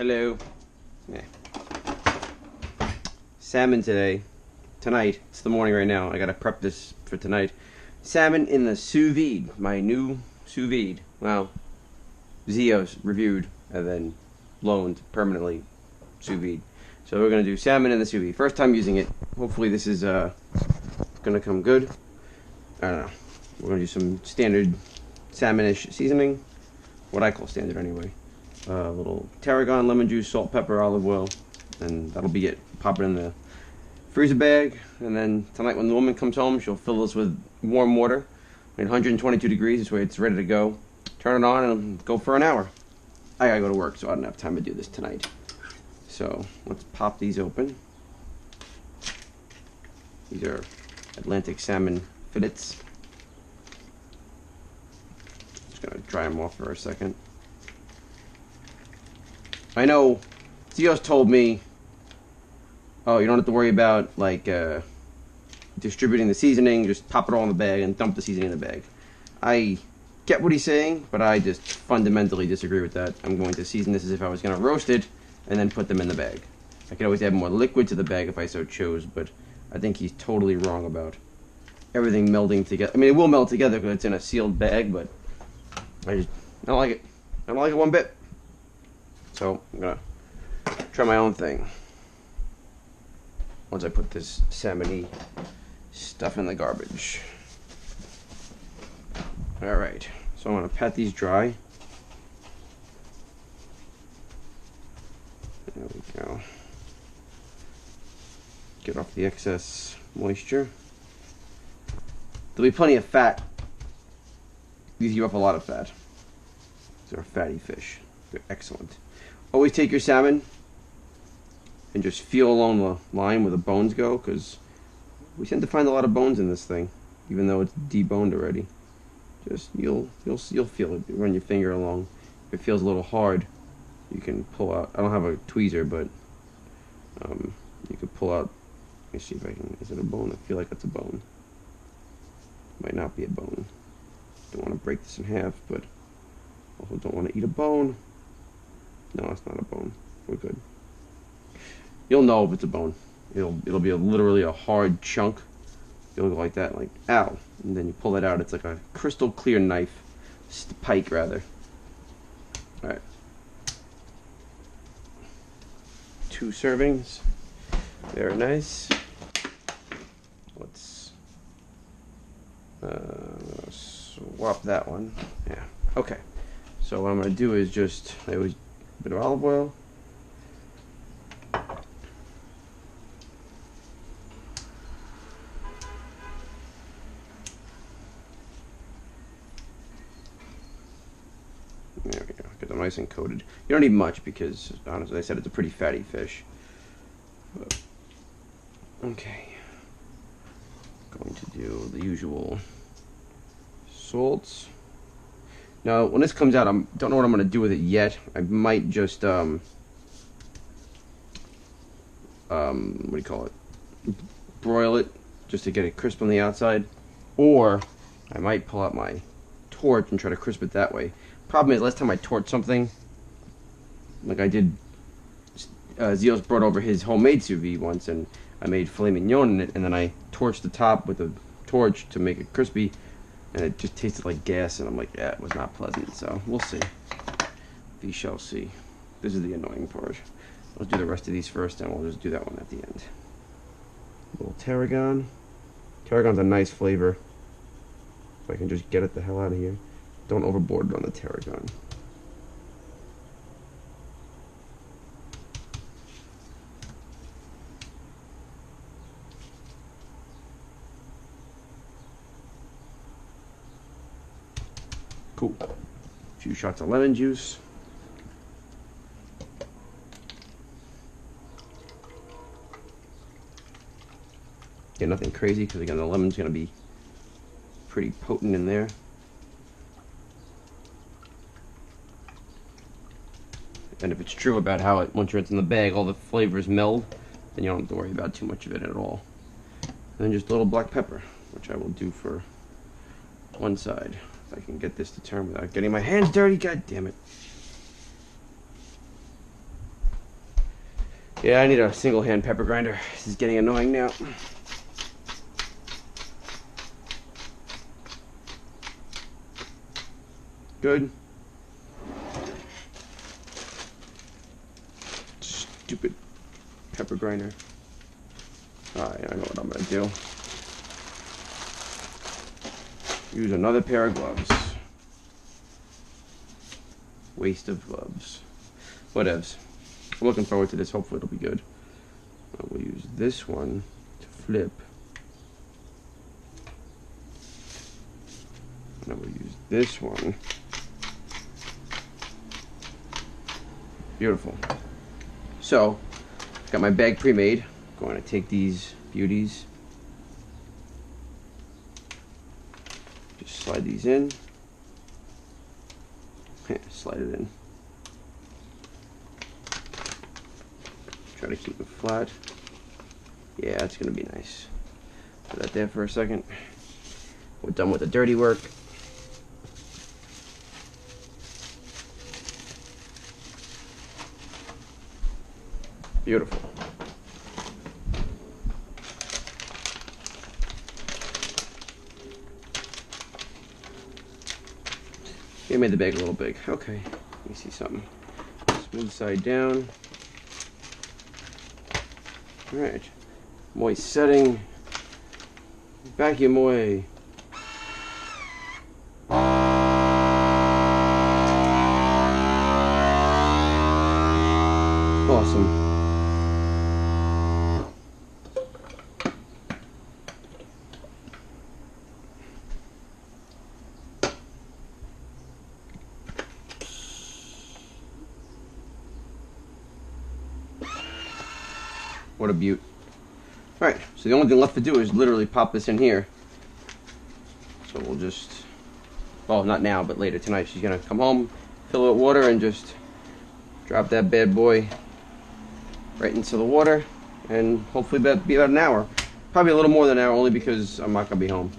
Hello. Yeah. Salmon tonight. It's the morning right now. I gotta prep this for tonight. Salmon in the Sous Vide, my new Sous Vide. Well, Zio's reviewed and then loaned permanently Sous Vide. So we're gonna do salmon in the Sous Vide. First time using it. Hopefully this is gonna come good. I don't know. We're gonna do some standard salmonish seasoning. What I call standard anyway. A little tarragon, lemon juice, salt, pepper, olive oil, and that'll be it. Pop it in the freezer bag, and then tonight when the woman comes home, she'll fill this with warm water at 122 degrees, this way it's ready to go. Turn it on and go for an hour. I gotta go to work, so I don't have time to do this tonight. So let's pop these open. These are Atlantic salmon fillets. Just gonna dry them off for a second. I know Zio's told me, oh, you don't have to worry about like distributing the seasoning, just pop it all in the bag and dump the seasoning in the bag. I get what he's saying, but I just fundamentally disagree with that. I'm going to season this as if I was going to roast it and then put them in the bag. I could always add more liquid to the bag if I so chose, but I think he's totally wrong about everything melding together. I mean, it will meld together because it's in a sealed bag, but I don't like it. I don't like it one bit. So I'm gonna try my own thing once I put this salmon-y stuff in the garbage. Alright, so I'm gonna pat these dry. There we go. Get off the excess moisture. There'll be plenty of fat. These give up a lot of fat. These are fatty fish. They're excellent. Always take your salmon and just feel along the line where the bones go, because we tend to find a lot of bones in this thing, even though it's deboned already. Just you'll feel it. Run your finger along. If it feels a little hard, you can pull out. I don't have a tweezer, but you could pull out. Let me see if I can. Is it a bone? I feel like it's a bone. Might not be a bone. Don't want to break this in half, but also don't want to eat a bone. No, it's not a bone. We're good. You'll know if it's a bone. It'll be literally a hard chunk. It'll go like that, like ow, and then you pull it out. It's like a crystal clear knife, pike rather. All right, 2 servings. Very nice. Let's swap that one. Yeah. Okay. So what I'm gonna do is just a bit of olive oil. There we go. Get them nice and coated. You don't need much because, honestly, I said it's a pretty fatty fish. But, okay. Going to do the usual salts. Now, when this comes out, I don't know what I'm going to do with it yet. I might just, what do you call it? Broil it just to get it crisp on the outside. Or I might pull out my torch and try to crisp it that way. Problem is, last time I torched something, like I did, Zio's brought over his homemade sous vide once, and I made filet mignon in it, and then I torched the top with a torch to make it crispy. And it just tasted like gas, and I'm like, yeah, it was not pleasant. So we'll see. We shall see. This is the annoying part. Let's do the rest of these first, and we'll just do that one at the end. A little tarragon. Tarragon's a nice flavor. If I can just get it the hell out of here. Don't overboard it on the tarragon. Cool. A few shots of lemon juice. Yeah, nothing crazy because again the lemon's going to be pretty potent in there. And if it's true about how once it's in the bag all the flavors meld, then you don't have to worry about too much of it at all. And then just a little black pepper, which I will do for one side. If I can get this to turn without getting my hands dirty, god damn it. Yeah, I need a single hand pepper grinder. This is getting annoying now. Good. Stupid pepper grinder. Alright, I know what I'm gonna do. Use another pair of gloves. Waste of gloves. Whatevs. I'm looking forward to this. Hopefully it'll be good. We'll use this one to flip. And then we'll use this one. Beautiful. So, got my bag pre-made. Going to take these beauties. Just slide these in. Slide it in. Try to keep it flat. Yeah, it's gonna be nice. Put that there for a second. We're done with the dirty work. Beautiful. You made the bag a little big. Okay, let me see something. Smooth side down. Alright. Moist setting. Vacuum away. Awesome. What a beaut. Alright, so the only thing left to do is literally pop this in here. So we'll just, well, not now, but later tonight. She's gonna come home, fill it with water, and just drop that bad boy right into the water, and hopefully that'll be about an hour. Probably a little more than an hour, only because I'm not gonna be home.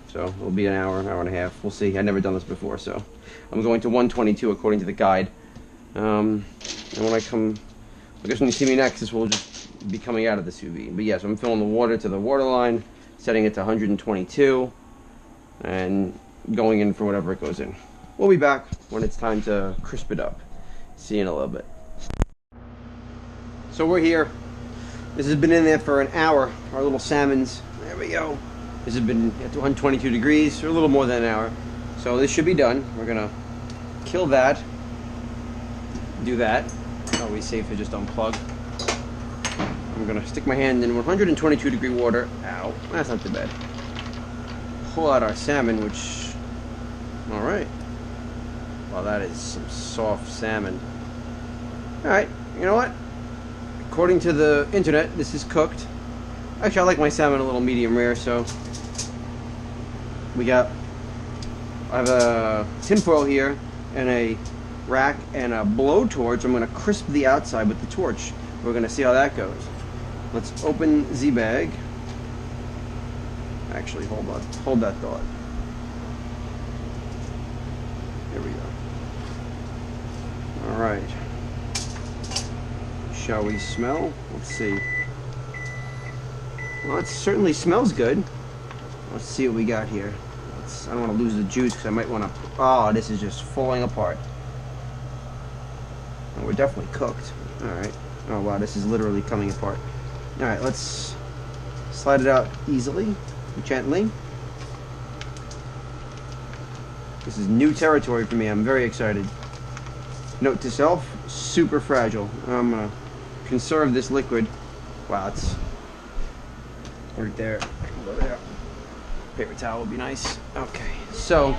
So it'll be an hour and a half. We'll see. I've never done this before, so I'm going to 122 according to the guide. And when I come, I guess when you see me next, this will just be coming out of the sous vide. But yes, I'm filling the water to the water line, setting it to 122, and going in for whatever it goes in. We'll be back when it's time to crisp it up. See you in a little bit. So we're here. This has been in there for an hour. Our little salmons. There we go. This has been at 122 degrees, or a little more than an hour. So this should be done. We're gonna kill that. Do that. Always safe to just unplug. I'm gonna stick my hand in 122 degree water. Ow, that's not too bad. Pull out our salmon, which, all right. Wow, that is some soft salmon. All right, you know what? According to the internet, this is cooked. Actually, I like my salmon a little medium rare, so I have a tin foil here and a rack and a blowtorch. I'm gonna crisp the outside with the torch. We're gonna see how that goes. Let's open the bag. Actually, hold on. Hold that thought. Here we go. All right. Shall we smell? Let's see. Well, it certainly smells good. Let's see what we got here. I don't want to lose the juice because I might want to. Oh, this is just falling apart. Oh, we're definitely cooked. All right. Oh wow, this is literally coming apart. All right, let's slide it out easily, gently. This is new territory for me. I'm very excited. Note to self: super fragile. I'm gonna conserve this liquid. Wow, it's right there. Over there. Paper towel would be nice. Okay, so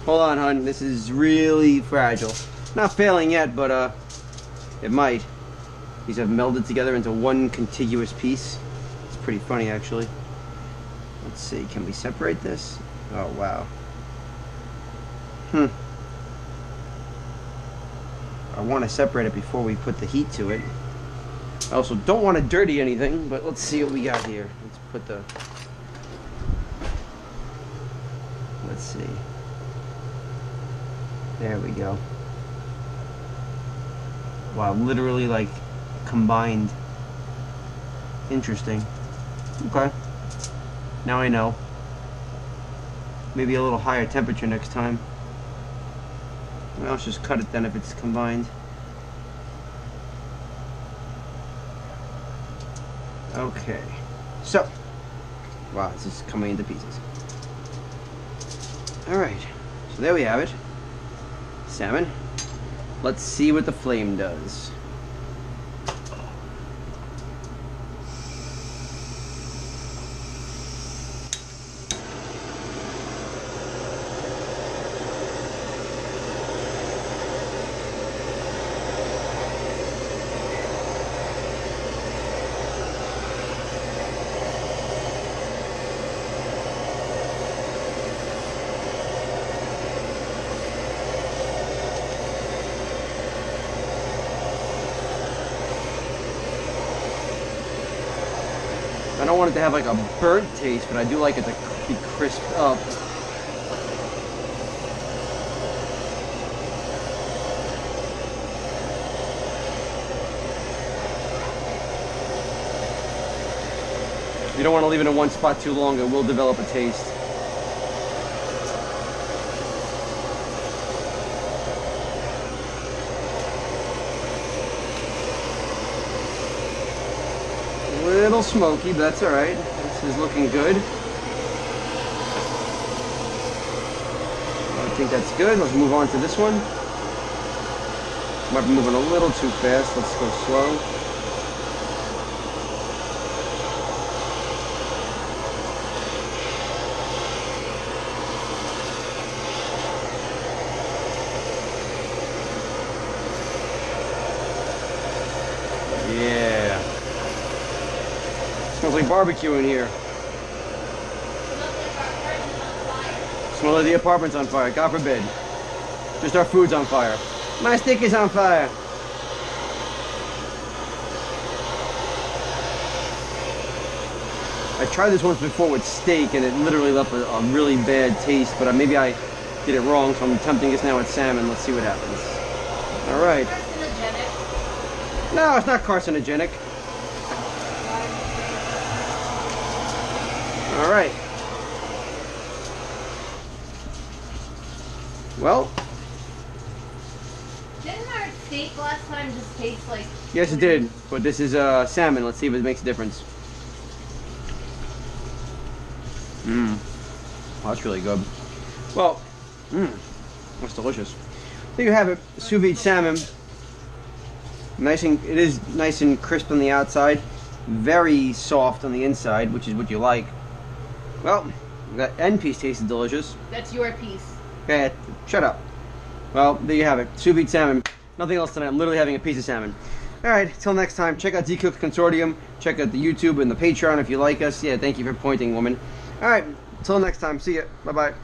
hold on, hon. This is really fragile. Not failing yet, but it might. These have melded together into one contiguous piece. It's pretty funny, actually. Let's see. Can we separate this? Oh wow. I want to separate it before we put the heat to it. I also don't want to dirty anything, but let's see what we got here. Let's put the... Let's see. There we go. Wow, literally like combined. Interesting. Okay. Now I know. Maybe a little higher temperature next time. Well, let's just cut it then if it's combined. Okay. So. Wow, this is coming into pieces. Alright. So there we have it. Salmon. Let's see what the flame does. I don't want it to have like a burnt taste, but I do like it to be crisped up. You don't want to leave it in one spot too long, it will develop a taste. A little smoky, but that's alright. This is looking good. I think that's good. Let's move on to this one. Might be moving a little too fast. Let's go slow. Yeah. Smells like barbecue in here. Smells like the apartment's on fire. God forbid. Just our food's on fire. My steak is on fire. I tried this once before with steak and it literally left a really bad taste, but maybe I did it wrong, so I'm attempting this now with salmon. Let's see what happens. Alright. No, it's not carcinogenic. Alright. Well. Didn't our steak last time just taste like... Yes, it did. But this is salmon. Let's see if it makes a difference. Mmm. Oh, that's really good. Well, that's delicious. There you have it. Sous vide salmon. It is nice and crisp on the outside. Very soft on the inside, which is what you like. Well, that end piece tasted delicious. That's your piece. Okay, shut up. Well, there you have it. Sous vide salmon. Nothing else tonight. I'm literally having a piece of salmon. Alright, till next time. Check out Z-Cook Consortium. Check out the YouTube and the Patreon if you like us. Yeah, thank you for pointing, woman. Alright, till next time. See ya. Bye-bye.